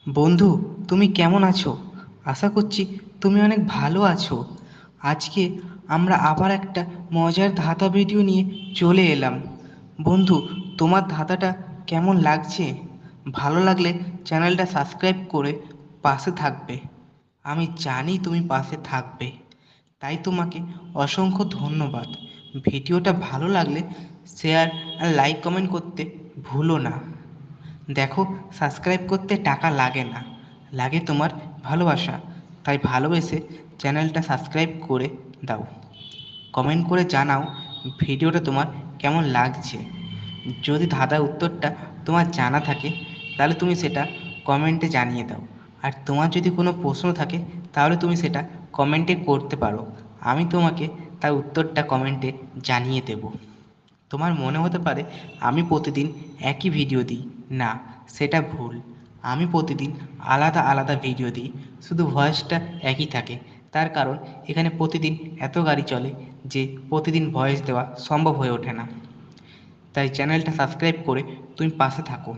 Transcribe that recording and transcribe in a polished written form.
বন্ধু, তুমি কেমন আছো? আশা করছি তুমি অনেক ভালো আছো। আজকে আমরা আবার একটা মজার ধাঁধা ভিডিও নিয়ে চলে এলাম। বন্ধু, তোমার ধাঁধাটা কেমন লাগছে? ভালো লাগলে চ্যানেলটা সাবস্ক্রাইব করে পাশে থাকবে। আমি জানি তুমি পাশে থাকবে, তাই তোমাকে অসংখ্য ধন্যবাদ। ভিডিওটা ভালো লাগলে শেয়ার আর লাইক কমেন্ট করতে ভুলো না। দেখো, সাবস্ক্রাইব করতে টাকা লাগে না, লাগে তোমার ভালোবাসা। তাই ভালোবেসে চ্যানেলটা সাবস্ক্রাইব করে দাও। কমেন্ট করে জানাও ভিডিওটা তোমার কেমন লাগছে। যদি ধাঁধার উত্তরটা তোমার জানা থাকে তাহলে তুমি সেটা কমেন্টে জানিয়ে দাও। আর তোমার যদি কোনো প্রশ্ন থাকে তাহলে তুমি সেটা কমেন্টে করতে পারো। আমি তোমাকে তার উত্তরটা কমেন্টে জানিয়ে দেব। তোমার মনে হতে পারে আমি প্রতিদিন একই ভিডিও দিই। না, সেটা ভুল। আমি প্রতিদিন আলাদা আলাদা ভিডিও দিই, শুধু ভয়েসটা একই থাকে। তার কারণ এখানে প্রতিদিন এত গাড়ি চলে যে প্রতিদিন ভয়েস দেওয়া সম্ভব হয়ে ওঠে না। তাই চ্যানেলটা সাবস্ক্রাইব করে তুমি পাশে থাকো।